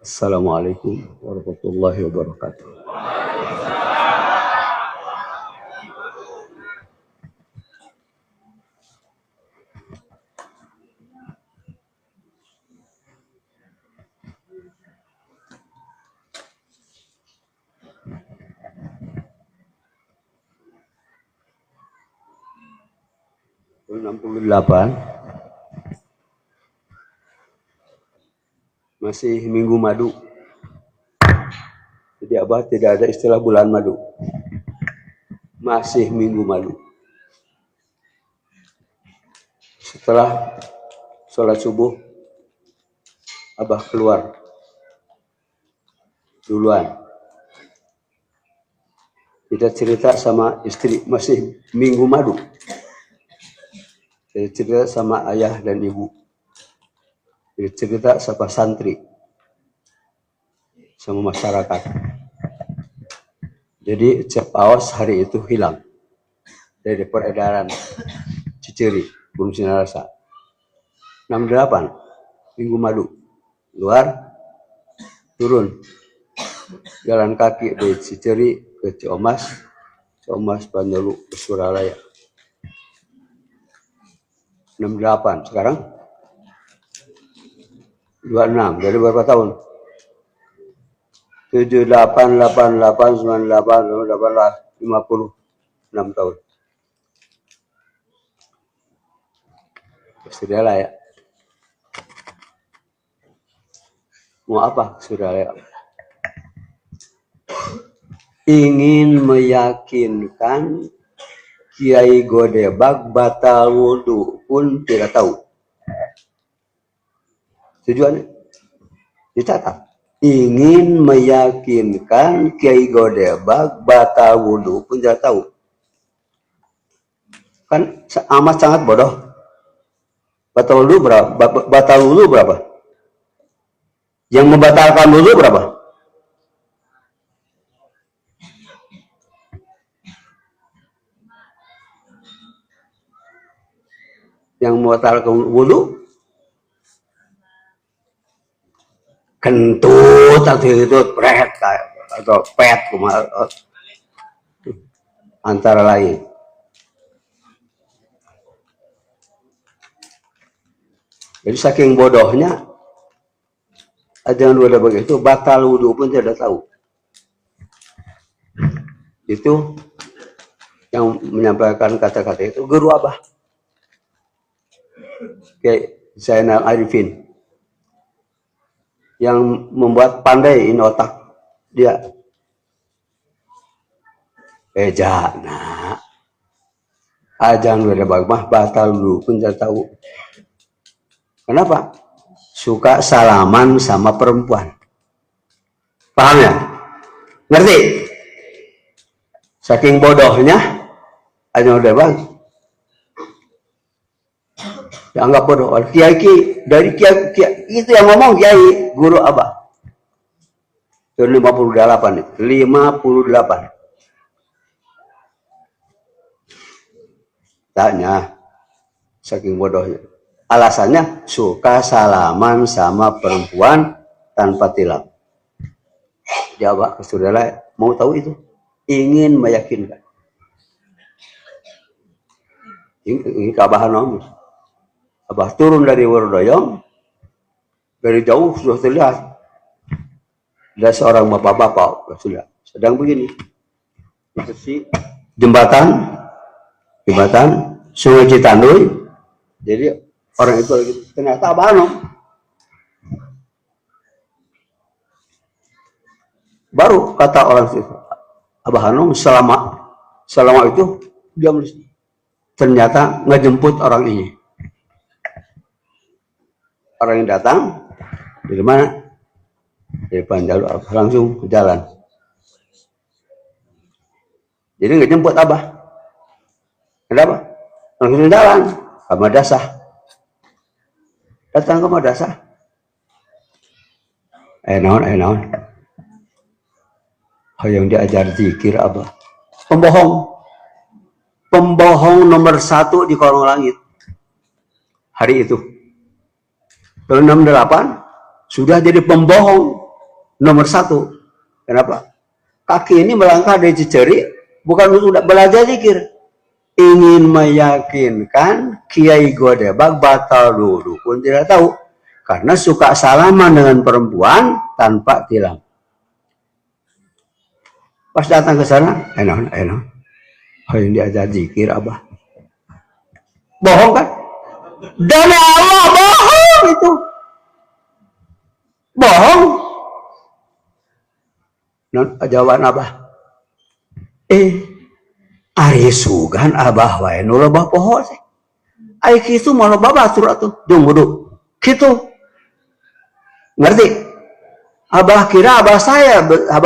Assalamualaikum warahmatullahi wabarakatuh. Masih minggu madu. Jadi Abah tidak ada istilah bulan madu. Masih minggu madu. Setelah sholat subuh, Abah keluar duluan. Kita cerita sama istri, masih minggu madu. Kita cerita sama ayah dan ibu. Kita cerita sama santri, sama masyarakat. Jadi Cep Aos hari itu hilang dari peredaran Ciceri, Gunung Sinarasa. 68, minggu madu. Luar, turun. Jalan kaki dari Ciceri ke Ciomas, Panjalu ke Suralaya. 68, sekarang 26, jadi berapa tahun? 7, 8, 8, 8, 9, 8, 18, 56 tahun. Suralaya. Mau apa Suralaya? Ingin meyakinkan Kiai Godebag batal wudhu pun tidak tahu. Tujuannya dicatat. Ingin meyakinkan Kiai Godebag batal wudhu pun tidak tahu. Kan amat sangat bodoh. Batal wudhu berapa? Batal wudhu berapa? Yang membatalkan wudhu berapa? Yang membatalkan wudhu kentut atau itu pret atau pet antara lain. Jadi saking bodohnya ajaran udah begitu, batal wudhu pun tidak tahu. Itu yang menyampaikan kata-kata itu guru Abah, kayak Zainal Arifin, yang membuat pandai ini otak dia. Nah, ajaran udah bagmah batal wudhu pun tidak tahu. Kenapa? Suka salaman sama perempuan. Paham ya? Ngerti? Saking bodohnya, aja udah bang. Dianggap bodoh. Kiai dari kiai itu yang ngomong kiai guru Abah. Itu 58 nih. 58. Tanya, saking bodohnya. Alasannya suka salaman sama perempuan tanpa tilam. Jawab ke saudara, mau tahu itu? Ingin meyakinkan. Ini kabahan om. Abah turun dari Wonodoyong, dari jauh sudah terlihat. Ada seorang bapak-bapak sudah sedang begini. Di jembatan Sungai Citanduy. Jadi orang itu lagi, ternyata Abah Hanom. Baru kata orang itu, Abah Hanom selama itu dia ternyata ngejemput orang ini. Orang yang datang dari mana? Dari Panjalu, langsung ke jalan. Jadi ngejemput Abah. Kenapa? Langsung jalan ke madrasah. Datang ke madrasah. Naon. Yang diajar zikir Abah. Pembohong nomor 1 di kolong langit. Hari itu. Tahun 68 sudah jadi pembohong nomor 1. Kenapa? Kaki ini melangkah dari Ciceri bukan untuk belajar zikir, ingin meyakinkan Kiai Godebag batal dulu pun tidak tahu, karena suka salaman dengan perempuan tanpa tilang. Pas datang ke sana, enak, yang diajar zikir Abah. Bohong kan? Demi Allah bohong itu. Bohong. Non jawaban Abah. Ari sugan Abah wae nu loba poho teh. Ai kitu mah loba batur atuh, jeung wudu. Kitu. Ngerti? Abah kira Abah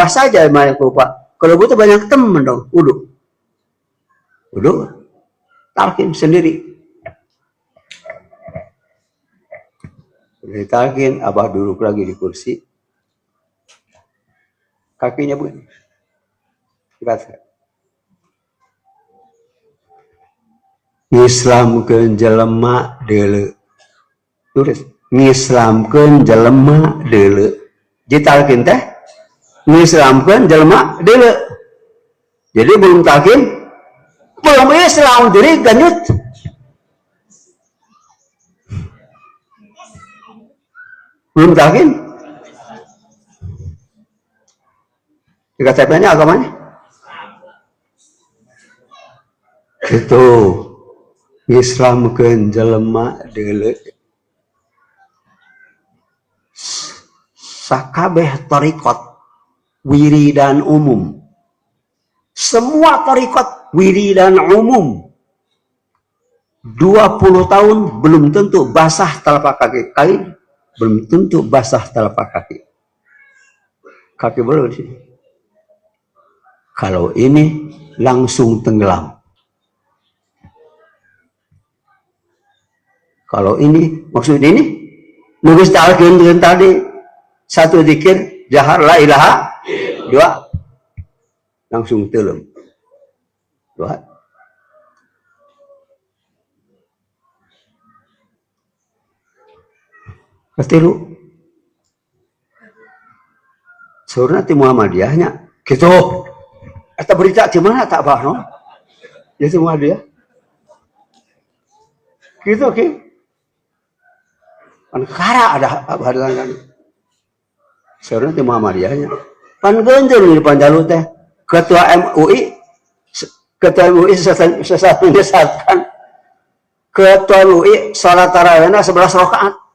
saja yang lupa. Kalau butuh banyak temen dong, wudu. Talkin sendiri. Ditalkin, Abah duduk lagi di kursi. Kakinya begini. Ngislamkeun jelema deuleu. Tulis, ngislamkeun jelema deuleu. Ditalkin teh ngislamkeun jelema deuleu. Jadi belum talkin, belum Islam jadi ganyut. Belum talkin. Di KTP-nya agamanya? Itu Islamkeun jelema deuleu. Sakabeh tarikot wiridan umum. Semua tarikot wiridan umum. 20 tahun belum tentu basah telapak kaki. Belum tentu basah telapak kaki. Kaki belum sih. Kalau ini langsung tenggelam. Kalau ini maksud ini nulis talqin dengan tadi satu zikir jahar la ilaha, 2 langsung teuleum. 2 ketilu surna ti Muhammadiyahnya gitu. Eta berita di mana tak bah no? Ya ti Muhammadiyah. Gitu ki. Kan kara ada hadangan. Surna ti Muhammadiyahnya. Pan geunjeul di Panjalu teh ketua MUI sesat menyesatkan. Ketua MUI salat tarawihna 11 rakaat.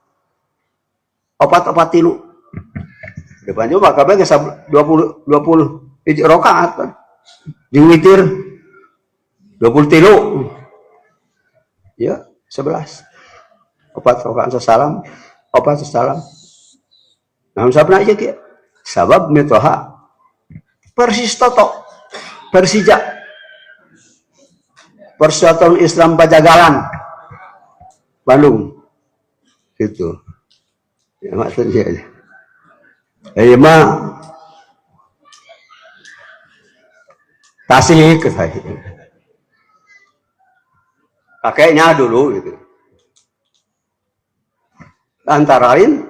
4 tilu. Depan juga kabeh geus 20 rakaat kan. Jeung witir 20 tilu. Ya, 11. 4 rakaat salam, 4 salam. Namun sabna aja kieu. Sabab mitoha Persis Toto, Persija. Persatuan Islam Pajagalan. Bandung. Gitu. Ya maksudnya aja. Mah Tasik ke saya. Kakeknya dulu gitu. Antara lain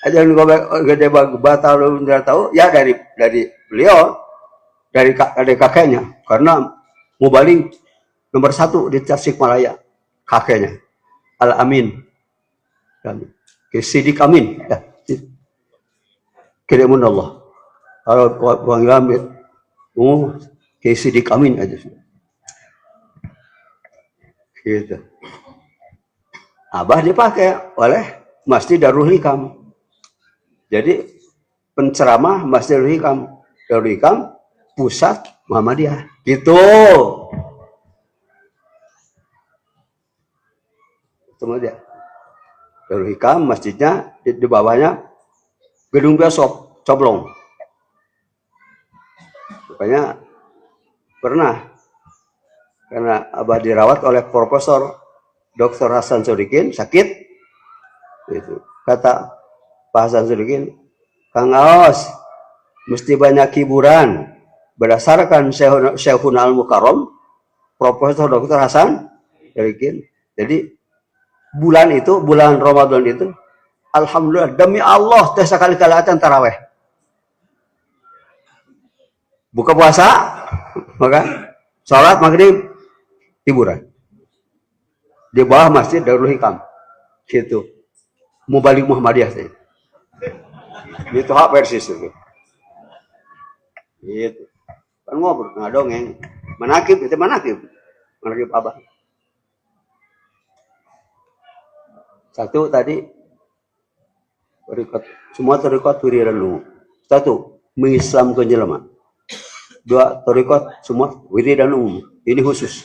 aja gede batal nggak tahu ya dari beliau dari kakeknya karena Mubaling nomor 1 di Tasikmalaya kakeknya Al Amin. Sidik Amin ya. Kirimun Allah kalau panggil Amin Sidik Amin aja gitu. Abah dipakai oleh Masjid Darul Hikam. Jadi penceramah Masjid Darul Hikam pusat Muhammadiyah gitu. Itu dia. Darul Hikam masjidnya di bawahnya gedung biasa coblong. Makanya pernah karena Abah dirawat oleh Profesor Dr. Hasan Sodikin sakit itu kata Pak Hasan Sodikin, Kang Aos mesti banyak hiburan berdasarkan Syekhuna Al Mukarram Profesor Dr. Hasan Sodikin. Jadi bulan itu, bulan Ramadan itu, alhamdulillah demi Allah teh sekali-kali acan taraweh. Buka puasa, maka sholat maghrib hiburan di bawah masjid Darul Hikam, gitu. Mau balik Muhammadiyah sih. Itu hak persis itu. Gitu. Kan ngobrol, ngadongeng. Manakib, itu manakib. Manakib abah. Satu tadi, semua terikat wiridan lu. Satu, mengislamkan jelema. Dua, terikat semua wiridan umum. Ini khusus.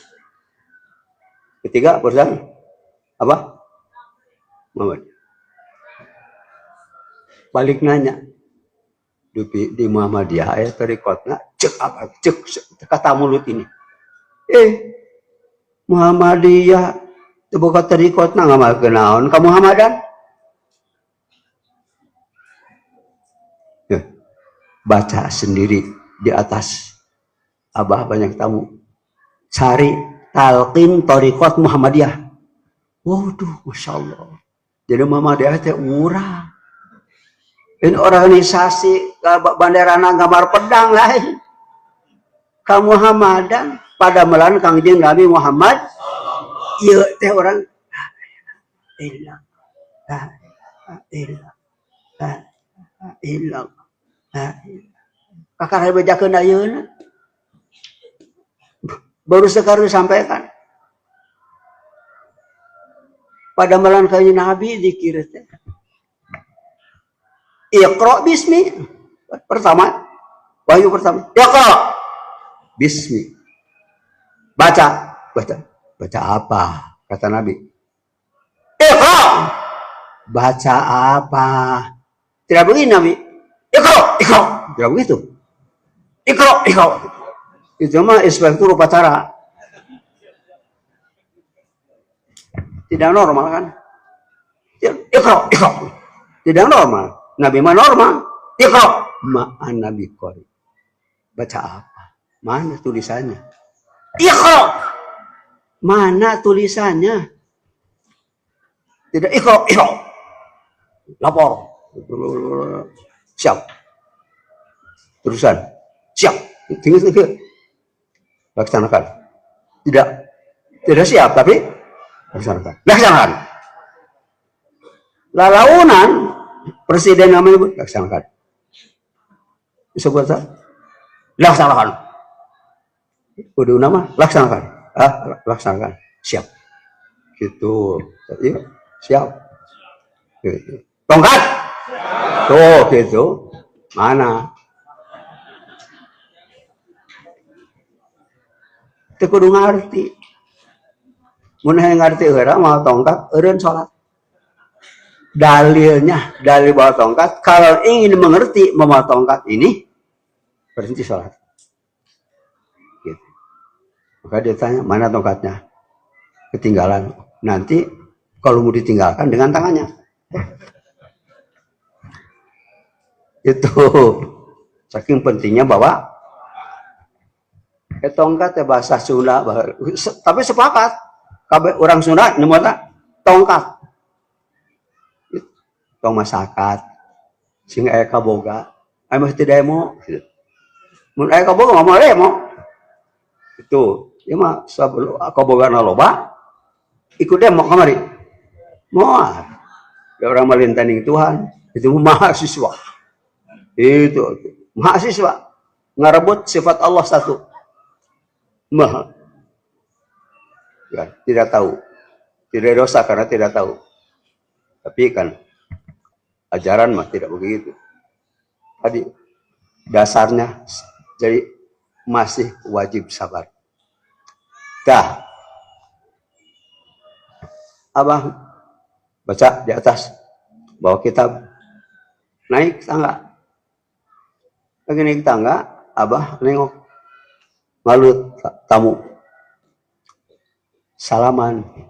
Ketiga, pesan apa? Muhammad. Balik nanya di Muhammadiyah ayat tarikatnya cek apa cek kata mulut ini Muhammadiyah buka tarikatnya nggak mau kenaon kamu Muhammadan ya, baca sendiri di atas abah banyak tamu cari talqin tarikat Muhammadiyah. Waduh, masya Allah. Jadi Muhammadiyah itu murah. Ini organisasi banderana gambar pedang lain. Kamu Muhammadan pada melan Kangjeng Nabi Muhammad. Iya teh orang ilah. Kakak bejakeun ayeuna. Baru sekarang disampaikan. Pada melan Kangjeng Nabi zikir teh. Iqra bismi. Pertama. Wahyu pertama. Iqra bismi. Baca. Baca apa? Kata Nabi. Iqra. Baca apa? Tidak begini Nabi. Iqra. Tidak begitu. Iqra. Itu mah inspektur upacara. Tidak normal kan? Iqra. Tidak normal. Nabi mah normal. Iqra. Ma'an Nabi Qori. Baca apa? Mana tulisannya? Iqra. Mana tulisannya? Tidak Iqra. Lapor. Siap. Terusan. Siap. Tinggal. Laksanakan. Tidak siap tapi laksanakan. Lalaunan presiden namanya laksanakan. Bisa buat laksanakan. Udah nama laksanakan. Laksanakan. Siap. Gitu. Iya, siap. Gitu. Tongkat. Tuh gitu. Mana? Itu kudu ngarti. Mun ngarti heura mau tongkat eureun salat. Dalil bawa tongkat, kalau ingin mengerti membawa tongkat ini, berhenti sholat. Gitu. Maka dia tanya, mana tongkatnya? Ketinggalan. Nanti kalau mau ditinggalkan dengan tangannya. Itu saking pentingnya bawa tongkat bahasa Sunda, tapi sepakat. Orang Sunda nyebutnya tongkat. Tong masyarakat sing aya kaboga aya mesti demo mun aya kaboga mah demo itu ieu mah sabelu kabogana loba ikut demo kamari moal da urang malintaning Tuhan itu mahasiswa itu mahasiswa ngarebut sifat Allah satu mah ya, tidak tahu tidak dosa karena tidak tahu tapi kan ajaran mah tidak begitu. Tadi dasarnya jadi masih wajib sabar. Dah. Abah baca di atas bawa kitab naik tangga. Lagi naik tangga, Abah nengok ngalut tamu. Salaman.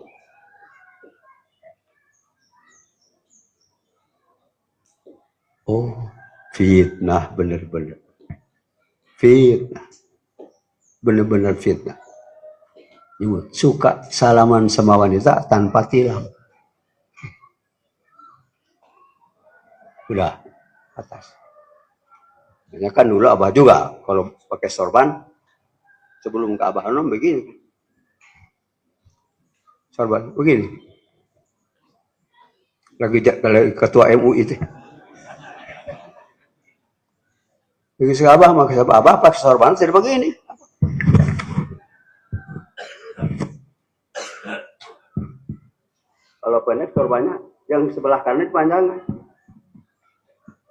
Oh, fitnah bener-bener. Fitnah. Bener-bener fitnah. Suka salaman sama wanita tanpa tilang. udah atas. Makanya kan dulu Abah juga kalau pakai sorban sebelum ke Abah Hanom begini. Sorban begini. Lagi ketua MUI itu. Begitu Abah pakai Abah pakai sorban jadi begini. Kalau pendek sorbannya yang sebelah kanan panjang.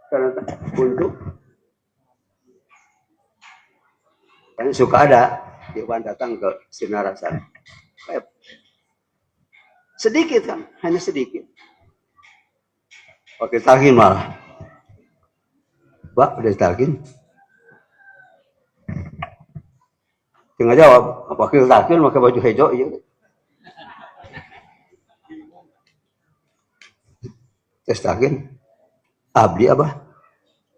Karena untuk yang suka ada Iwan datang ke Sinarasan. Sedikit kan, hanya sedikit. Oke, talqin malah. Pak, udah talqin. Tinggal jawab, pakai talqin pakai baju hijau iya. Tes talqin. Abdi apa?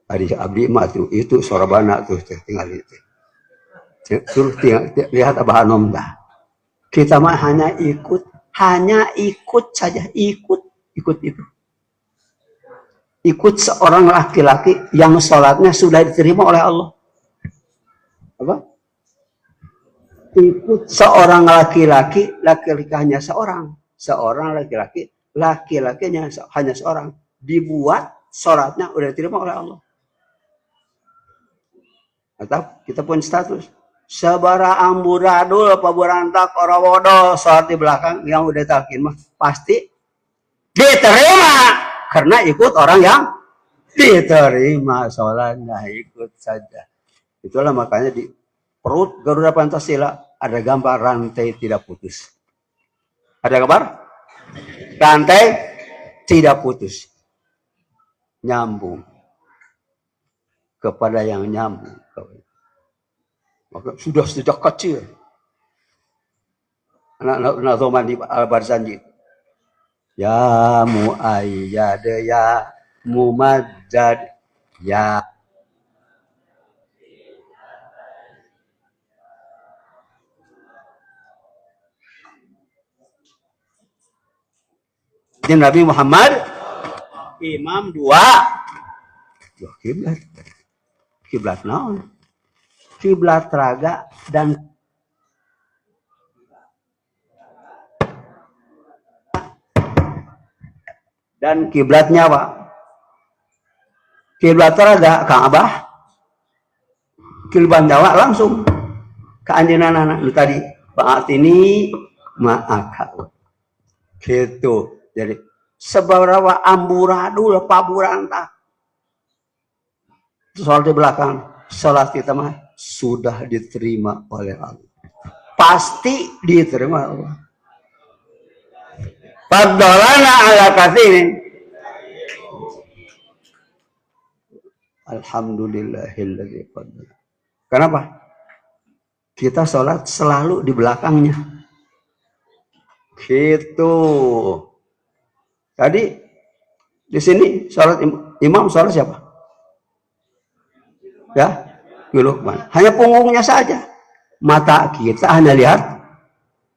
Abdi mah tuh itu sorabana tuh tinggal itu. Suruh lihat Abah Hanom dah. Kita mah hanya ikut saja, ikut itu. Ikut seorang laki-laki yang sholatnya sudah diterima oleh Allah. Apa? Ikut seorang laki-laki hanya seorang laki-lakinya hanya seorang, dibuat sholatnya udah diterima oleh Allah. Atau kita pun status sabara amburadul paburantak orawodo sholat di belakang yang udah talqin mah pasti diterima karena ikut orang yang diterima sholatnya, ikut saja. Itulah makanya di perut Garuda Pancasila ada gambar rantai tidak putus. Ada gambar rantai tidak putus, nyambung kepada yang nyambung. Maka sudah sejak kecil anak Nazoman di Al-Barzanji, ya mu'ayyad ya mumajjad ya Nabi Muhammad imam dua kiblat naon, kiblat raga dan kiblat nyawa. Kiblat raga Kang Abah, kiblat nyawa langsung ke anjeunana nu tadi ba'atini ma'aka gitu. Jadi seberapa amburadul paburanta soal di belakang sholat kita mah sudah diterima oleh Allah, pasti diterima Allah. Fadolana ala kathirin. Alhamdulillahilladzi fadala. Kenapa? Kita sholat selalu di belakangnya. Gitu. Tadi di sini sholat imam sholat siapa? Ya, Lukman. Hanya punggungnya saja. Mata kita hanya lihat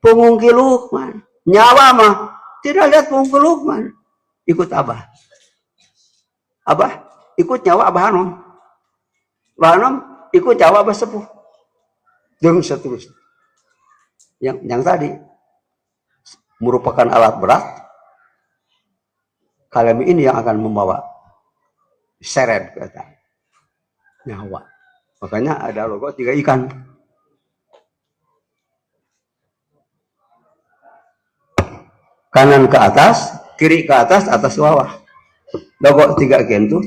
punggung Lukman. Nyawa mah tidak lihat punggung Lukman. Ikut Abah. Abah ikut nyawa Abah Hanom. Abah Hanom ikut nyawa Abah Sepuh. Dan seterusnya. Yang tadi merupakan alat berat. Kalian ini yang akan membawa seret ke atas nyawa. Makanya ada logo 3 ikan. Kanan ke atas, kiri ke atas ke bawah. Logo 3 ikan itu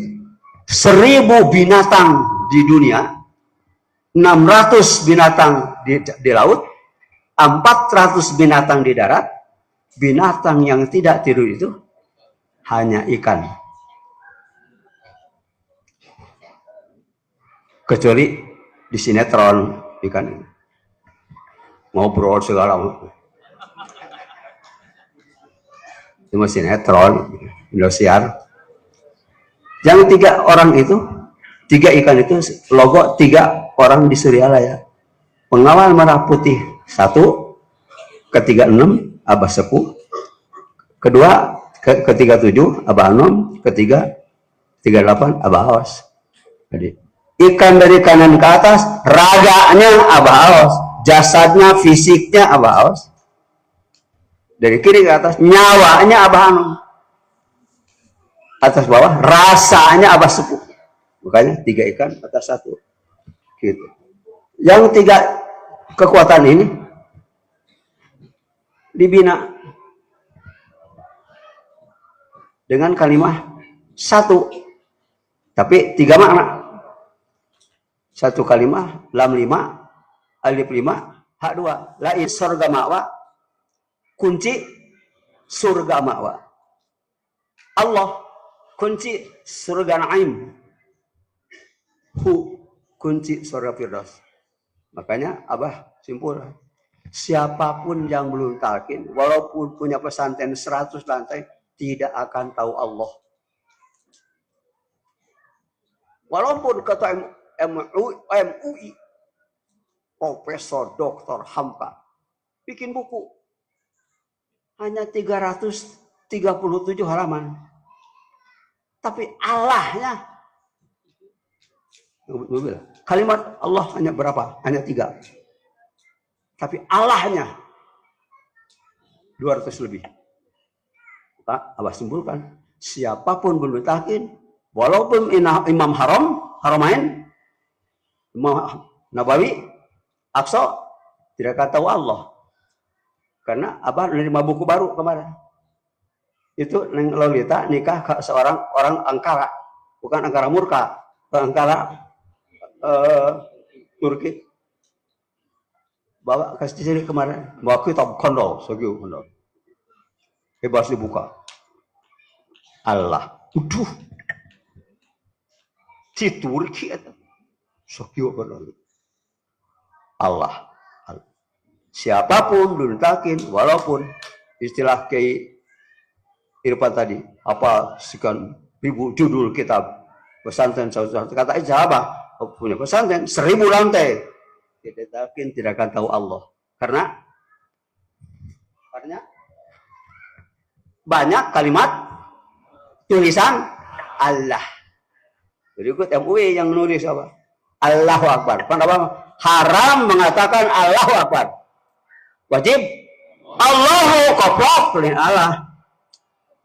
1000 binatang di dunia, 600 binatang di laut, 400 binatang di darat. Binatang yang tidak tidur itu hanya ikan. Kecuali di sinetron ikan ini. Ngobrol segala macam. Cuma sinetron, Indosiar. Yang 3 orang itu, 3 ikan itu logo 3 orang di Suryalaya. Pengawal merah putih 1, ketiga 6 Abah Sepuh, kedua ketiga 7 Abah Hanom, ketiga 38 abaos. Jadi ikan dari kanan ke atas, raganya abaos, jasadnya, fisiknya abaos. Dari kiri ke atas, nyawanya abah anu. Atas bawah, rasanya abah sepuh. Makanya 3 ikan atas 1. Gitu. Yang 3 kekuatan ini dibina dengan kalimat 1, tapi 3 makna. 1 kalimat, lam 5, alif 5, hak 2. Lain surga ma'wa, kunci surga ma'wa. Allah, kunci surga na'im. Hu, kunci surga firdaus. Makanya abah simpul, siapapun yang belum talqin, walaupun punya pesantren 100 lantai, tidak akan tahu Allah. Walaupun kata MUI, Profesor Dr. Hamka, bikin buku, hanya 337 halaman. Tapi Allahnya, kalimat Allah hanya berapa? Hanya 3. Tapi Allahnya 200 lebih. Maka abah simpulkan, siapapun belum talqin, walaupun Imam Haramain, Imam Nabawi, Aqsa, tidak akan tahu Allah. Karena abah menerima buku baru kemarin. Itu Neng Lolita nikah ke seorang orang Ankara, bukan Ankara murka, Ankara Turki. Bawa ke sini kemarin, bawa kitab kondol, segitu kondol. Bebas dibuka. Allah, uduh, si Turki itu, segitu kondol. Allah. Siapapun belum talqin, walaupun istilah Kiai Irfan tadi, apa sekian ribu judul kitab pesantren satu kata sahabat punya pesantren 1000 lantai, tidak talqin tidak akan tahu Allah, karena banyak kalimat tulisan Allah. Berikut MUI yang menulis apa? Allahu Akbar. Kenapa? Haram mengatakan Allahu Akbar. Wajib Allahu Koplok Allah.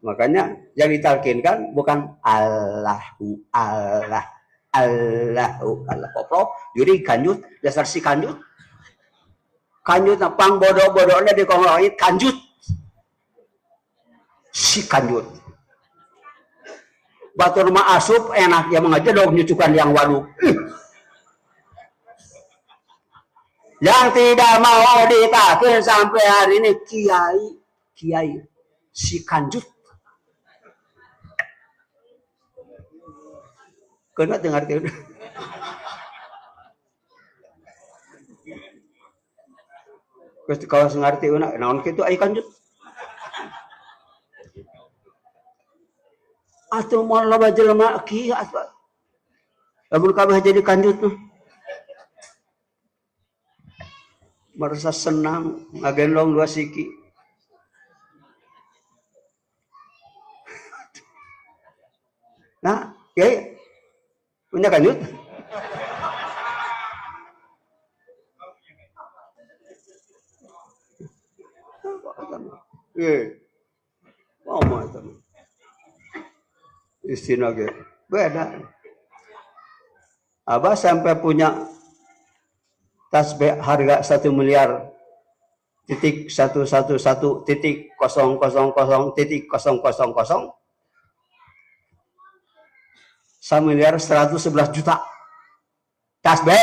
Makanya yang ditalkinkan bukan Allahu Allah, Allahu Allah koplok. Jadi kanjut dasar si kanjut. Kanjut napang bodoh-bodohnya di kongloid kanjut. Si kanjut. Batur mah asup enak ya mengajedog nyucukan yang waduk. Yang tidak mau ditalkin sampai hari ini kiai si kanjut. Kena dengar itu. Kalau ngerti naon kitu ai kanjut. Atuh mau loba jelema kieu atuh. Lamun kabeh jadi kanjut tuh. Merasa senang ngagendong 2 siki. Nah, kiai punya kanjut? Mau itu. Istilah gitu. Beda. Abah sampai punya tasbih harga 1 miliar titik 111 titik 000 titik 000 1 miliar 111 juta tasbih.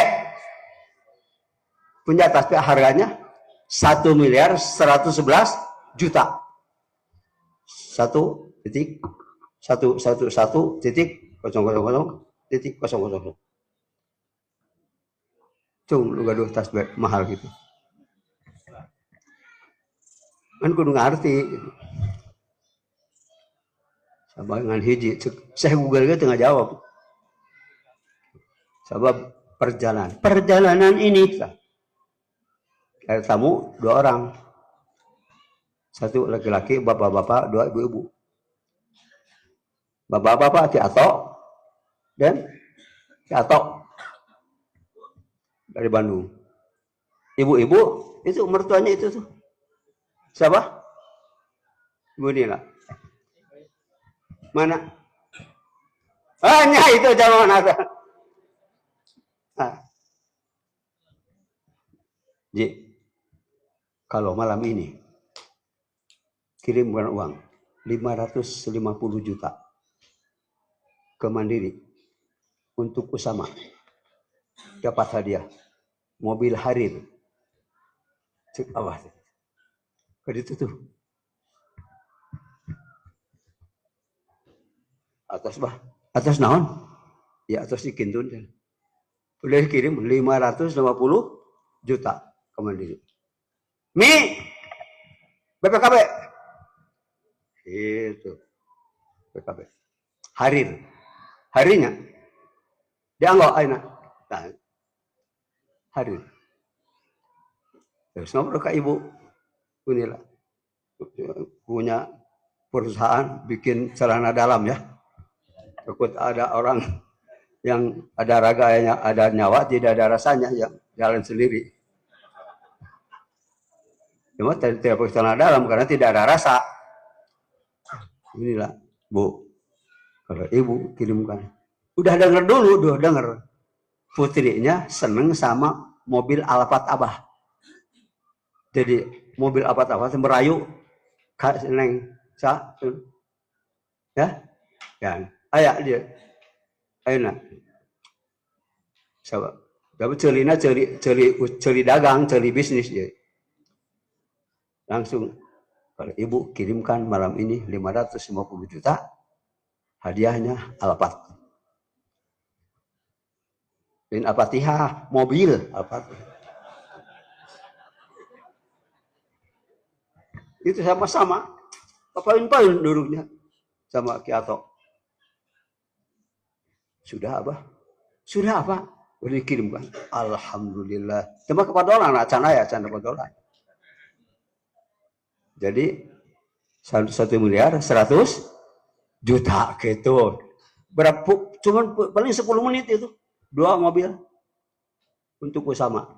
Punya tasbih harganya 1 miliar 111 juta. 1 titik 111 titik 000 titik 000. Cung lu gaduh tasbih mahal gitu. Kan kudu ngerti gitu. Sabangan hiji, saya Google gitu nggak jawab. Sebab perjalanan ini ada tamu 2 orang, 1 laki-laki, bapak-bapak, 2 ibu-ibu. Bapak-bapak Ki Ato, dan Atok dari Bandung. Ibu-ibu itu mertuanya itu tuh siapa? Ibu Nila. Mana? Hanya itu zaman ada. Nah. Ji, kalau malam ini kirimkan uang 550 juta ke Mandiri untuk Usama, dapat hadiah mobil Harir. Cek awas. Ke itu tuh. Atas naon? Ya atas dikintun. Udah dikirim 550 juta ke Mandiri. BPKB. Itu. BPKB. Harinya. Dianggap aina. Nah, Harir. Terus ngobrol ke ibu. Inilah. Punya perusahaan bikin celana dalam ya. Takut ada orang yang ada raganya, ada nyawa, tidak ada rasanya, yang jalan sendiri. Cuma tidak pakai celana dalam karena tidak ada rasa. Inilah, Bu. Kalau ibu kirimkan. Udah denger dulu, udah denger. Putrinya seneng sama mobil Alphard Abah. Jadi mobil Alphard Abah merayu Kak Neng, ya, kan? Ayak dia, ayo nak. Coba, tapi celi dagang, celi bisnis dia. Langsung, kalau ibu kirimkan malam ini 550 juta, hadiahnya Alphard. Dan Al-Fatihah, mobil Al-Fatihah. Itu sama-sama. Papain-pain duduknya sama Ki Atok. Sudah apa? Sudah apa? Udah dikirimkan. Alhamdulillah. Cuma kepada orang, anak cana ya, cana kepada orang. Jadi 1 miliar 100 juta gitu. Berapa? Cuman paling 10 menit itu. 2 mobil untuk Usama.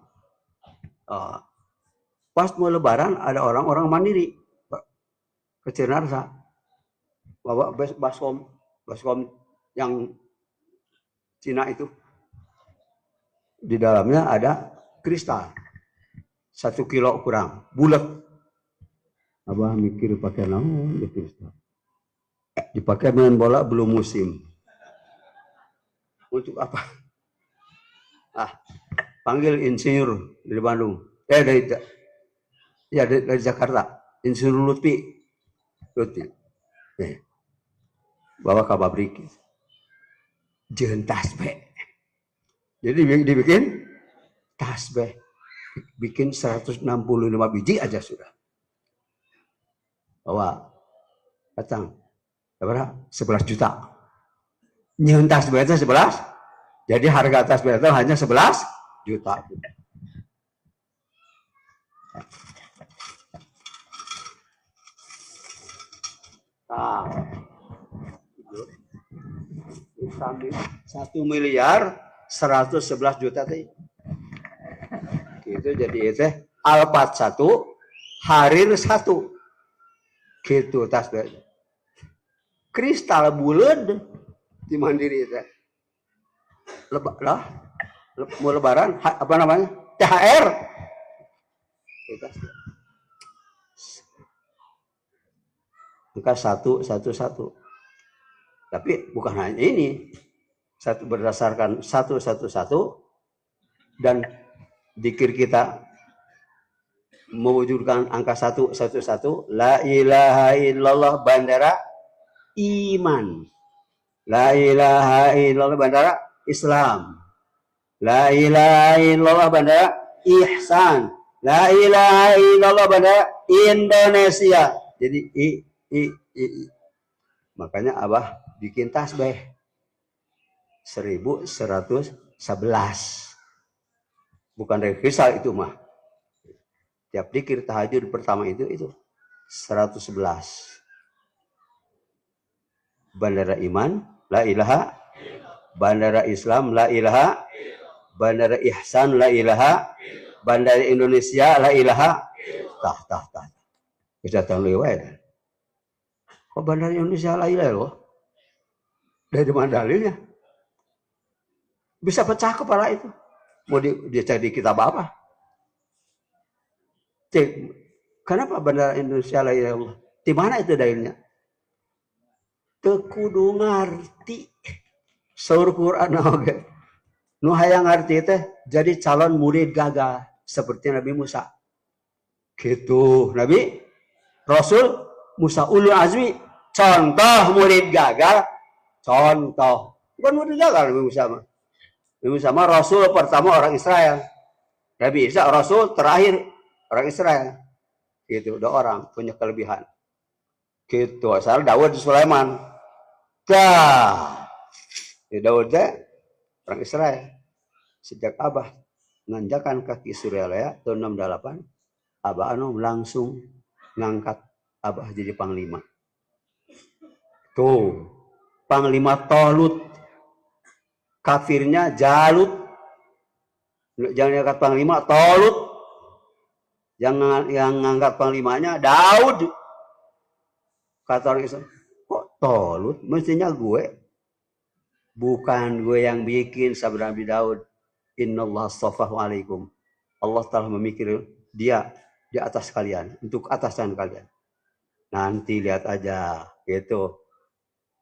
Pas mau lebaran ada orang-orang Mandiri ke Cinarsa bawa baskom yang Cina itu, di dalamnya ada kristal 1 kilo kurang bulat. Abah mikir pakai naon ya kristal, dipakai main bola belum musim. Untuk apa? Panggil insinyur dari Bandung, dari Jakarta, insinyur Lutfi, bawa ke pabrik, jangan tasbih. Jadi dibikin tasbih, bikin 165 biji aja sudah. Bawa, datang, berapa? 11 juta. Nyiun tasbih itu 11, jadi harga tasbih itu hanya 11 juta. Nah, 1 miliar 111 juta teh. Gitu jadi itu Alphard 1, Harir 1. Gitu tasbih. Kristal bulat di Mandiri itu. Mau lebaran apa namanya? THR. Angka 111. Tapi bukan hanya ini. Berdasarkan 111 dan zikir kita mewujudkan angka 111, la ilaha illallah bandara iman. La ilaha illallah bandara Islam. La ilaha illallah bandara ihsan. La ilaha illallah bandara Indonesia. Jadi makanya Abah bikin tasbih 1111. Bukan dari kristal itu mah. Tiap dikir tahajud pertama itu 111. Bandara iman, la ilaha. Bandara Islam la ilaha, Bandara Ihsan la ilaha, Bandara Indonesia la ilaha. Tah. Bisa tahu lewat. Kok Bandara Indonesia la ilaha loh? Dari mana dalilnya? Bisa pecah kepala itu. Mau dia cari kitab apa? Cek, kenapa Bandara Indonesia la ilaha Allah? Di mana itu dalilnya? Tekudu ngarti. Saur Quran oke. Nu hayang ngarti teh jadi calon murid gagal seperti Nabi Musa. Gitu, Nabi Rasul Musa ulul azmi contoh murid gagal, contoh. Bukan murid gagal Nabi Musa mah. Nabi Musa mah Rasul pertama orang Israel. Nabi Isa Rasul terakhir orang Israel. Gitu, udah orang punya kelebihan. Gitu, asal Daud Sulaiman. Daud orang Israel. Sejak Abah nanjakan kaki Suryalaya tahun 68, Abah Anom langsung ngangkat Abah jadi panglima. Tuh, panglima Tolut. Kafirnya Jalut. Jangan ngangkat panglima Tolut. Yang ngangkat panglimanya Daud. Kata orang Islam, kok Tolut? Mestinya gue. Bukan gue yang bikin sabda Nabi Daud. Innallaha astafahu alaikum. Allah telah memikir dia di atas kalian. Untuk atasan kalian. Nanti lihat aja. Gitu.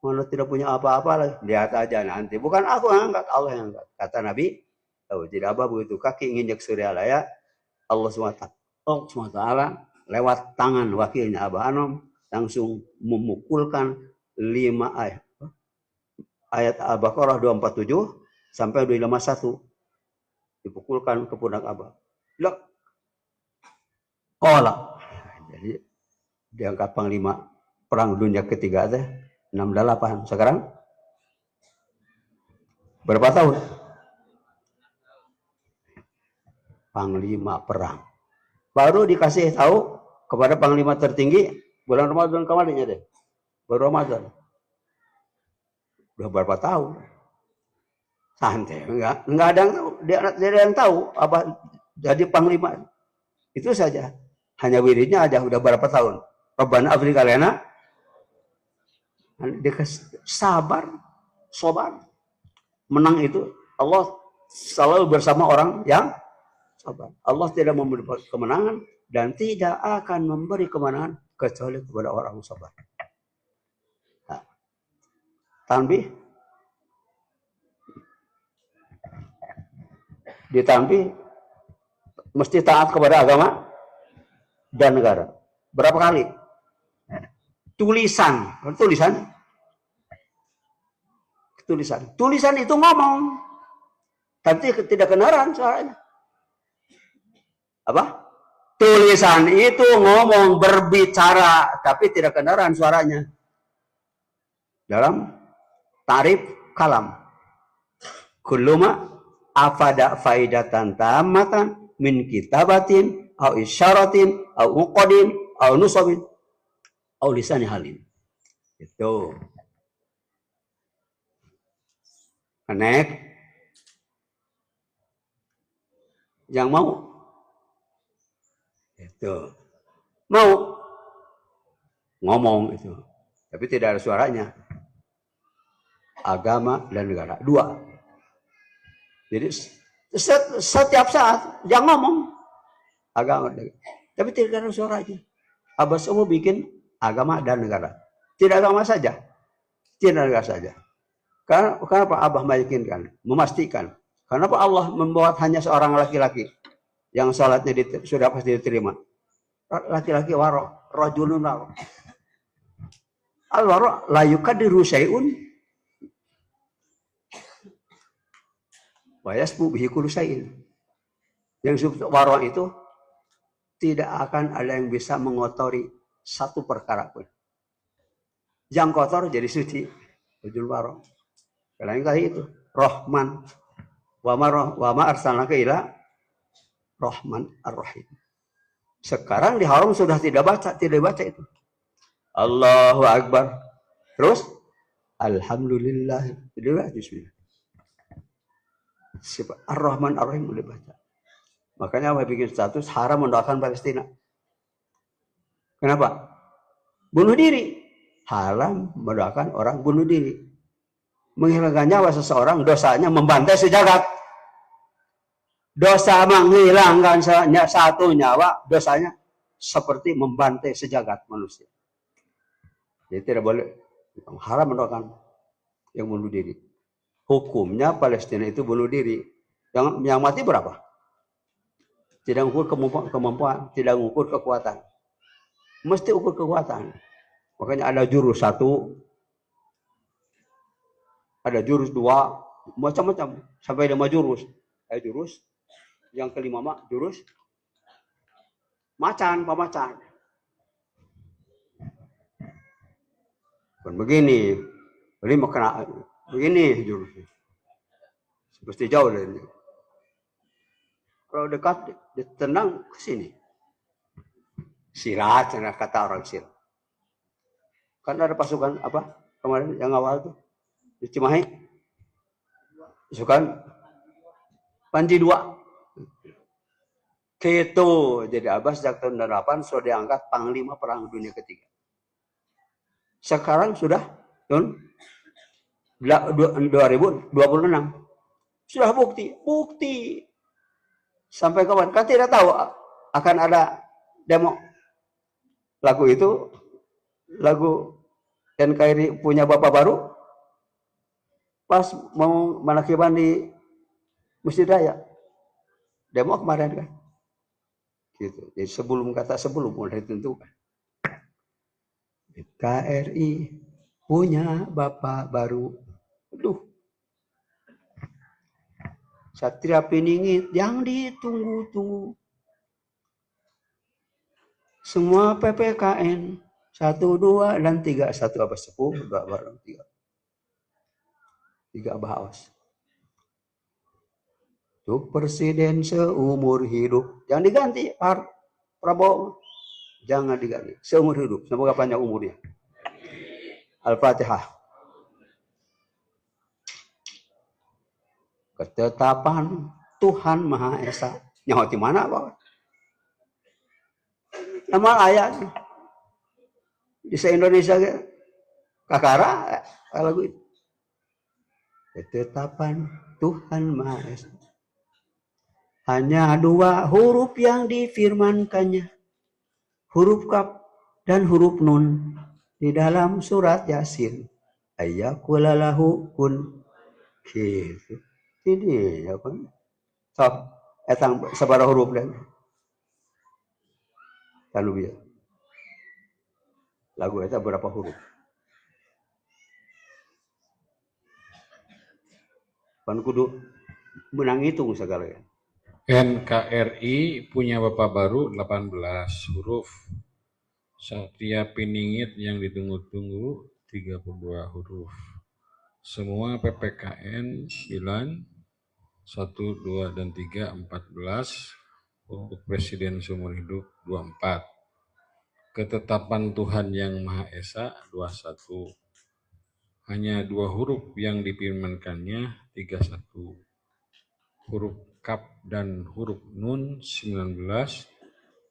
Mana tidak punya apa-apa lagi. Lihat aja nanti. Bukan aku yang angkat. Allah yang angkat. Kata Nabi. Tidak apa begitu. Kaki nginjak Suryalaya. Allah SWT. Allah SWT lewat tangan wakilnya Abah Anom. Langsung memukulkan 5 ayat. Ayat Al-Baqarah 247 sampai 251 dipukulkan ke pundak Abah. Lek. Olah. Jadi diangkat panglima perang dunia ketiga teh 68. Sekarang berapa tahun? Panglima perang. Baru dikasih tahu kepada panglima tertinggi bulan Ramadan kemarinnya deh. Baru Ramadan. Udah berapa tahun? Santai, enggak ada yang tahu. Dia ada yang tahu apa jadi panglima. Itu saja. Hanya wiridnya aja udah berapa tahun. Rabbana Afrika Lena. Dia sabar, sobar. Menang itu Allah selalu bersama orang yang sabar. Allah tidak memberi kemenangan dan tidak akan memberi kemenangan kecuali kepada orang yang sabar. Tanbih ditampi mesti taat kepada agama dan negara. Berapa kali? Tulisan itu ngomong tapi tidak kedengaran suaranya. Apa? Tulisan itu ngomong berbicara tapi tidak kedengaran suaranya. Dalam tarif kalam. Kulluma afada faidatan tamatan min kitabatin au isyaratin au uqadin au nusabin au lisani halin. Itu. Next. Yang mau? Itu. Mau ngomong itu. Tapi tidak ada suaranya. Agama dan negara. 2. Jadi setiap saat jangan ngomong agama dan negara. Tapi tidak ada suaranya. Abah semua bikin agama dan negara. Tidak agama saja. Tidak negara saja. Kenapa Abah meyakinkan, memastikan? Kenapa Allah membuat hanya seorang laki-laki yang sholatnya sudah pasti diterima? Laki-laki waro, rajulun waro. Al-waro la yukadiru syai'un wa yasbu bihi kullu syai'in. Yang waro itu tidak akan ada yang bisa mengotori satu perkara pun. Yang kotor jadi suci. Rajul waro. Lain kali itu Rahman wa ma arsalnaka ila Rahman ar-Rahim. Sekarang di haram sudah tidak baca itu. Allahu Akbar. Terus alhamdulillah. Bismillah. Ar-Rahman Ar-Rahim boleh baca. Makanya apa bikin status haram mendoakan Palestina. Kenapa? Bunuh diri. Haram mendoakan orang bunuh diri. Menghilangkan nyawa seseorang dosanya membantai sejagat. Dosa menghilangkan satu nyawa dosanya seperti membantai sejagat manusia. Jadi tidak boleh, haram mendoakan yang bunuh diri. Hukumnya Palestina itu bunuh diri. Yang mati berapa? Tidak ukur kemampuan, tidak ukur kekuatan. Mesti ukur kekuatan. Makanya ada jurus 1, ada jurus 2, macam-macam sampai 5 jurus. Jurus yang kelima jurus pemacan. Begini, begini jurusnya. Mesti jauh dari ini. Kalau dekat, ditendang ke sini. Silat, kata orang silat. Kan ada pasukan apa kemarin yang awal tuh di Cimahi, pasukan Panji 2. Keto jadi Abbas sejak tahun 8 sudah diangkat Panglima Perang Dunia Ketiga. Sekarang sudah tahun 2026 sudah bukti sampai kapan? Kan tidak tahu akan ada demo. Lagu NKRI punya bapak baru pas mau manakiban di Masjid Raya. Demo kemarin kan. Gitu. Jadi sebelum udah ditentukan. NKRI punya bapak baru. Aduh. Satria Piningit yang ditunggu-tunggu. Semua PPKN 1, 2, dan 3. 1 Abah Sepuh, 2 Abah 3. 3 Abah Awas. Untuk presiden seumur hidup. Jangan diganti, Prabowo. Jangan diganti. Seumur hidup. Semoga panjang umurnya. Al-Fatihah. Ketetapan Tuhan Maha Esa. Nyawa di mana, Pak? Nama ayat. Di se-Indonesia kakara lagu itu. Ketetapan Tuhan Maha Esa. Hanya 2 huruf yang difirmankannya. Huruf Kaf dan huruf Nun di dalam surat Yasin. Ayyakulalahu kun. Gitu. Ini apa? So, etang sabaraha huruf dan lalu ya. Lagu itu berapa huruf? Pan kudu menang hitung segala ya. NKRI punya bapak baru 18 huruf. Satria Piningit yang ditunggu-tunggu 32 huruf. Semua PPKN 9, 1, 2, dan 3, 14. Untuk presiden seumur hidup 24. Ketetapan Tuhan yang Maha Esa 21. Hanya 2 huruf yang difirmankannya 31. Huruf Kaf dan huruf Nun 19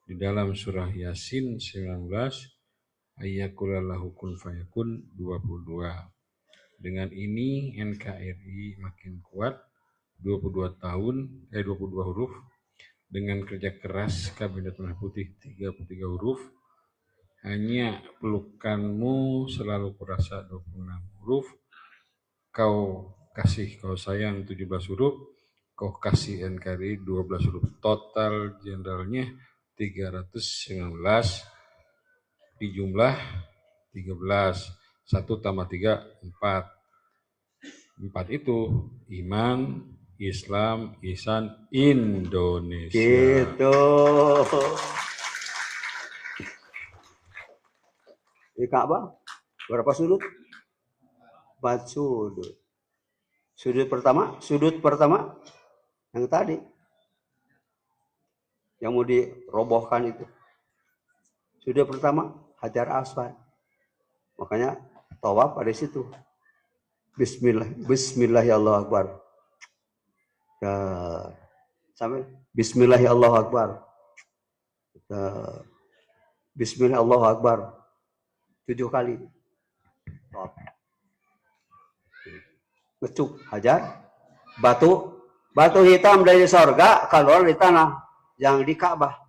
di dalam surah Yasin 19, Ayyakulalahu kun fayakun 22. Dengan ini NKRI makin kuat, 22 huruf, dengan kerja keras Kabinet Merah Putih 33 huruf, hanya pelukanmu selalu kurasa 26 huruf, kau kasih kau sayang 17 huruf, kau kasih NKRI 12 huruf. Total jenderalnya 319, dijumlah 13. 1 tambah 3, 4. 4 itu iman, Islam, ihsan, Indonesia. Gitu. Di Ka'bah berapa sudut? 4 sudut. Sudut pertama yang tadi yang mau dirobohkan itu. Sudut pertama Hajar Aswad. Makanya tawaf pada situ. Bismillah ya Allah Akbar. Sampai Bismillahirrahmanirrahim. Bismillahirrahmanirrahim. 7 kali. Ngecuk, hajar. Batu hitam dari sorga keluar di tanah yang di Ka'bah.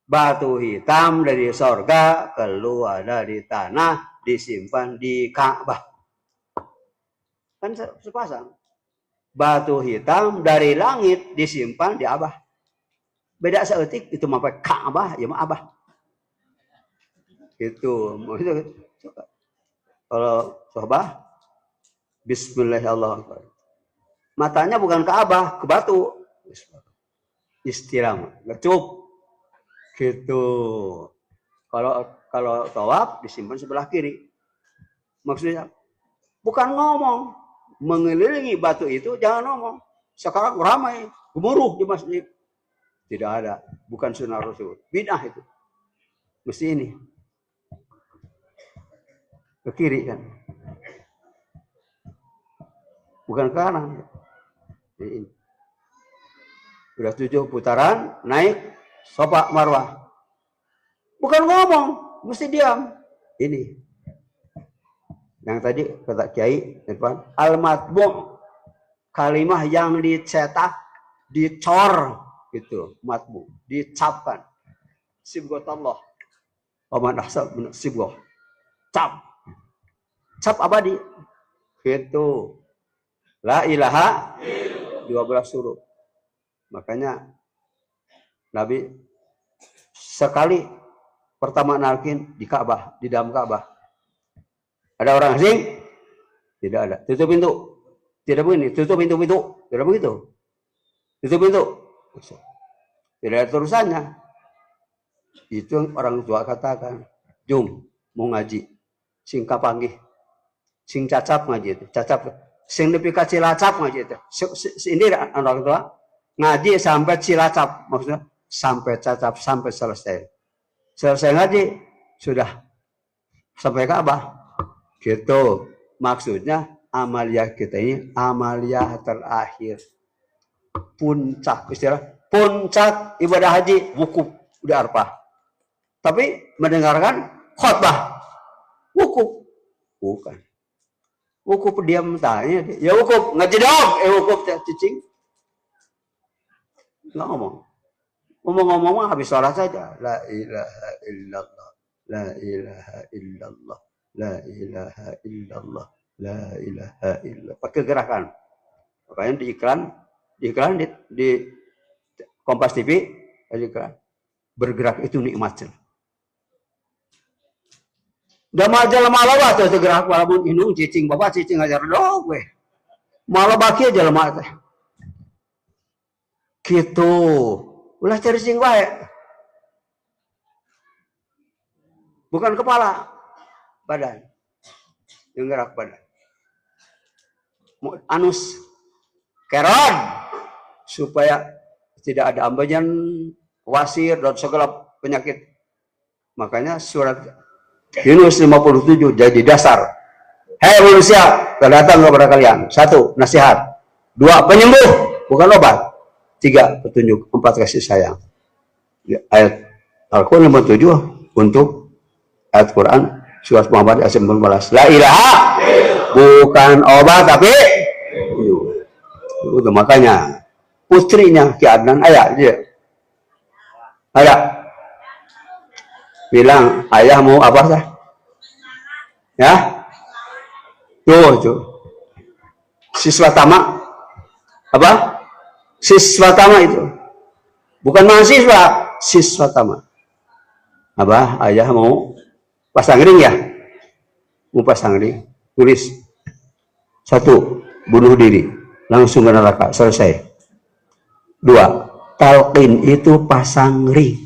Batu hitam dari sorga keluar dari tanah disimpan di Ka'bah. Kan sepasang. Batu hitam dari langit disimpan di Abah. Beda seetik itu sampai Ka'bah ya mah Abah. Itu kalau sohbah Bismillahirrahmanirrahim. Matanya bukan ke Abah, ke batu. Istirahat, ngecup. Gitu. Kalau tawaf disimpan sebelah kiri. Maksudnya bukan ngomong, mengelilingi batu itu jangan ngomong. Sekarang ramai, gemuruh di masjid. Tidak ada, bukan sunnah Rasul. Bid'ah itu. Mesti ini. Ke kiri kan. Bukan ke kanan. Ini. Sudah 7 putaran, naik Safa Marwah. Bukan ngomong, mesti diam. Ini. Yang tadi kata Kiai depan, al-matbu' kalimah yang dicetak, dicor gitu, matbu, dicapkan. Sibghatullah. Wa man ahsab min sibghah. Cap. Cap abadi. Gitu. La ilaha 12 huruf. Makanya Nabi sekali pertama nalkin di Ka'bah, di dalam Ka'bah. Ada orang asing? Tidak ada. Tutup pintu. Tidak begini, tutup pintu-pintu. Tidak begitu. Tutup pintu. Tidak ada terusannya. Itu orang tua katakan, "Jum, mau ngaji. Sing kapanggih. Sing cacap ngaji itu. Cacap. Sing nepi ka Cilacap ngaji itu. Ini orang tua ngaji sampai Cilacap, maksudnya sampai cacap, sampai selesai. Selesai ngaji sudah sampai Ka'bah. Gitu. Maksudnya amaliyah kita ini amaliyah terakhir. Puncak istilah. Puncak ibadah haji wukuf di Arafah. Tapi mendengarkan khutbah wukuf bukan. Wukuf diam tanya, ya wukuf ngaji dong, wukuf cicing. Nggak ngomong. Ngomong-ngomong habis sholat saja. La ilaha illallah. La ilaha illallah. La ilaha illallah. La ilaha illallah. Pakai gerakan. Makanya di iklan di Kompas TV, di iklan. Bergerak itu nikmat. Udah majalah malah tuh gerak walaupun inung cicing bapak cicing ajar dong gue. Malah baki aja lemah teh. Gitu. Ulah cari sing wae. Bukan kepala, badan. Yang gerak badan. Anus keron supaya tidak ada ambeien, wasir dan segala penyakit. Makanya surat Yunus 57 jadi dasar. Hei manusia, datang kepada kalian. 1. Nasihat. 2. Penyembuh, bukan obat. 3. Petunjuk. 4. Kasih sayang. Ayat Al-Quran 57 untuk ayat Quran surat Muhammad ayat 19. La ilaha bukan obat tapi itu makanya putrinya Ki Adnan ayah dia. Ada bilang ayah mau apa sah? Ya, tuh siswa tamak apa? Siswa tamak itu bukan mahasiswa, siswa tamak. Apa? Ayah mau pasang ring ya? Mau pasang ring, tulis 1. Bunuh diri, langsung ke neraka, selesai. 2. Talqin itu pasang ring.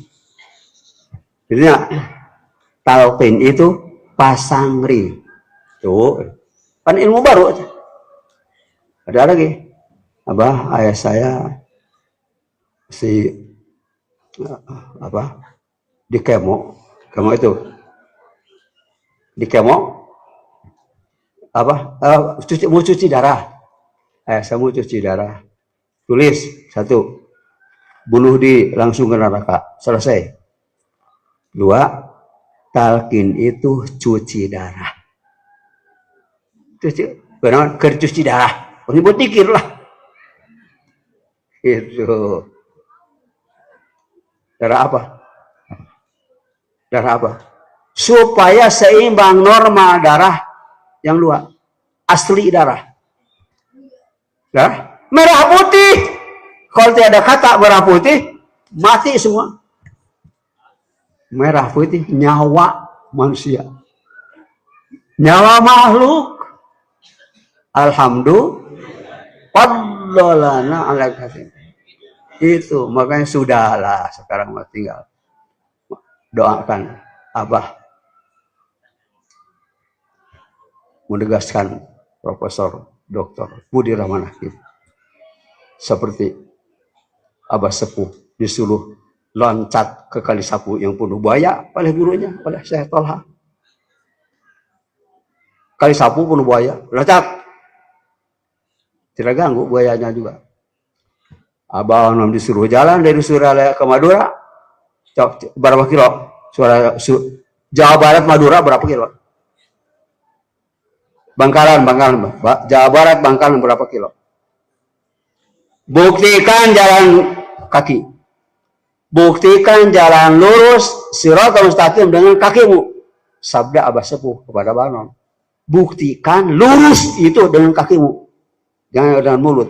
Jadinya talqin itu pasang ring. Tuh, kan ilmu baru. Ada lagi. Abah, ayah saya si apa? Di kemo itu. Di kemo apa? Mau cuci darah. Ayah saya mau cuci darah. Tulis, 1. Bunuh diri langsung ke neraka. Selesai. 2. Talqin itu cuci darah. Benar, cuci darah. Menyebut dikir lah. Itu. Darah apa? Darah apa? Supaya seimbang normal darah yang luar. Asli darah. Darah merah putih. Kalau tidak ada kata merah putih, mati semua. Merah putih nyawa manusia. Nyawa makhluk. Alhamdulillah ala kasih. Itu makanya sudahlah sekarang tinggal doakan Abah menegaskan Profesor Dr. Budi Rahman Hakim seperti Abah Sepuh disuruh loncat ke Kali Sapu yang penuh buaya oleh gurunya, oleh Syekh Tolha. Kali Sapu penuh buaya, loncat. Tidak ganggu buayanya juga. Abah Anom disuruh jalan dari Suralaya ke Madura. Berapa kilo? Jawa Barat Madura berapa kilo? Bangkalan. Jawa Barat Bangkalan berapa kilo? Buktikan jalan kaki. Buktikan jalan lurus Siratal Mustaqim dengan kakimu. Sabda Abah Sepuh kepada Abah Anom. Buktikan lurus itu dengan kakimu. Jangan dengan mulut.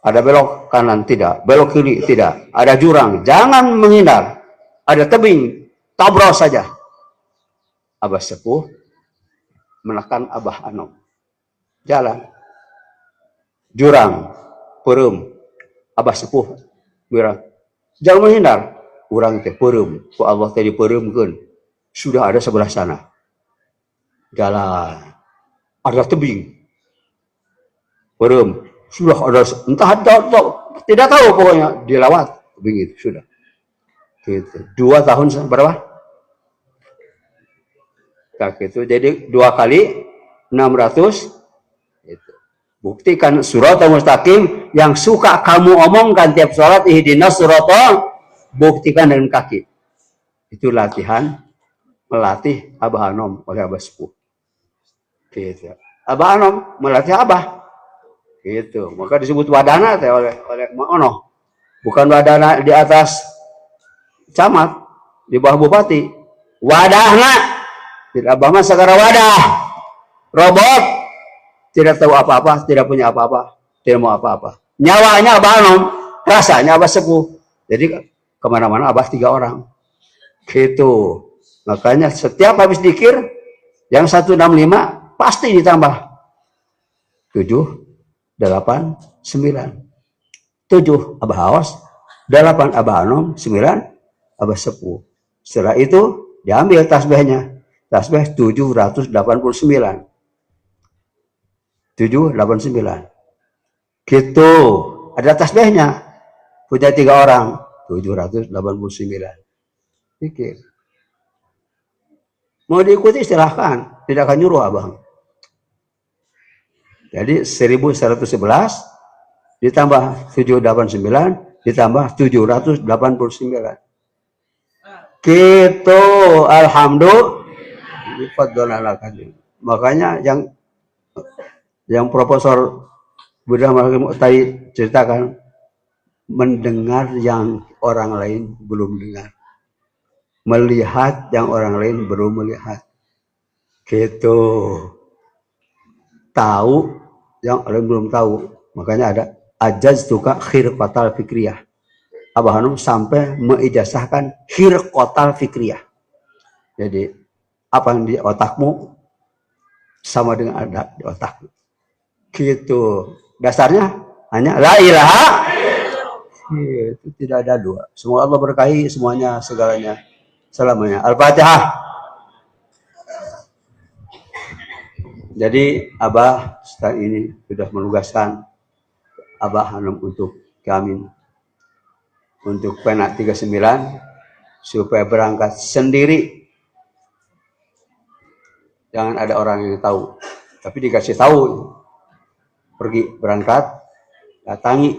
Ada belok kanan, tidak. Belok kiri, tidak. Ada jurang, jangan menghindar. Ada tebing, tabros saja. Abah Sepuh menekan Abah Anom. Jalan. Jurang, perum. Abah Sepuh bilang, jangan menghindar. Urang teh perum. Ku Allah tadi perumkeun. Sudah ada sebelah sana. Jalan. Ada tebing. Perum. Sudah ada, entah tidak tahu pokoknya dilawat begitu sudah. Gitu. 2 tahun berapa? Kaki itu jadi 2 kali 600. Itu. Buktikan Siratal Mustaqim yang suka kamu omongkan tiap sholat ihdinas siratal, buktikan dengan kaki. Itu latihan melatih Abah Anom oleh Abah Sepuh. Gitu. Abah Anom melatih Abah. Gitu, maka disebut wadana oleh Ono. Bukan wadana di atas camat, di bawah bupati. Wadahna, tidak Abah sekarang wadah. Robot, tidak tahu apa-apa, tidak punya apa-apa, tidak mau apa-apa. Nyawanya Abah Anom, rasanya Abah Sepuh. Jadi kemana-mana Abah 3 orang. Gitu. Makanya setiap habis dikir, yang 165 pasti ditambah 7. 8, 9. 7 Abah Awas, 8 Abah Anom, 9 Abah Sepuh. Setelah itu diambil tasbihnya. Tasbih 789. 789. Gitu. Ada tasbihnya. Punya 3 orang. 789. Pikir. Mau diikuti silahkan. Tidak akan nyuruh abang. Jadi 1111 ditambah 789 ditambah 789. Gitu, alhamdulillah. Makanya yang Profesor Buddha tadi ceritakan, mendengar yang orang lain belum dengar, melihat yang orang lain belum melihat. Gitu. Tahu yang orang belum tahu. Makanya ada ajaz tuka khirqatal fikriyah. Abah Anom sampai meijazahkan khirqatal fikriyah. Jadi apa yang di otakmu sama dengan ada di otakmu. Gitu. Dasarnya hanya la ilaha. Itu tidak ada dua. Semoga Allah berkahi semuanya, segalanya, selamanya. Al-Fatihah. Jadi Abah setelah ini sudah menugaskan Abah Anom untuk kami untuk penak 39 supaya berangkat sendiri. Jangan ada orang yang tahu, tapi dikasih tahu pergi berangkat datangi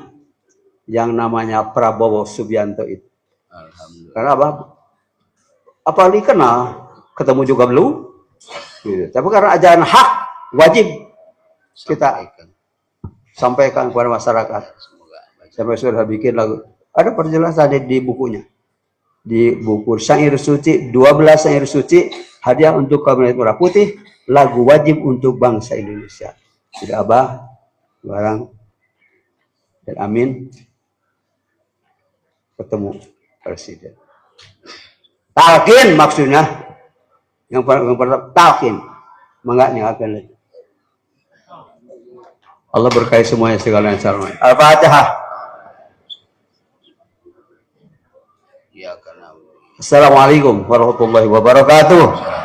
yang namanya Prabowo Subianto itu. Alhamdulillah. Karena apa? Apalagi kenal, ketemu juga belum. Gitu. Tapi karena ajaran hak wajib kita sampaikan kepada masyarakat. Sampai sudah bikin lagu. Ada penjelasannya di bukunya. Di buku Syair Suci, 12 syair suci, hadiah untuk Kabinet Merah Putih, lagu wajib untuk bangsa Indonesia. Tidak Abah, barang, dan Amin ketemu Presiden. Talqin maksudnya. Yang pertama talqin. Mengatnya akan lagi. Allah berkahi semuanya segala yang salah. Al-Fatihah. Ya karena Assalamualaikum warahmatullahi wabarakatuh.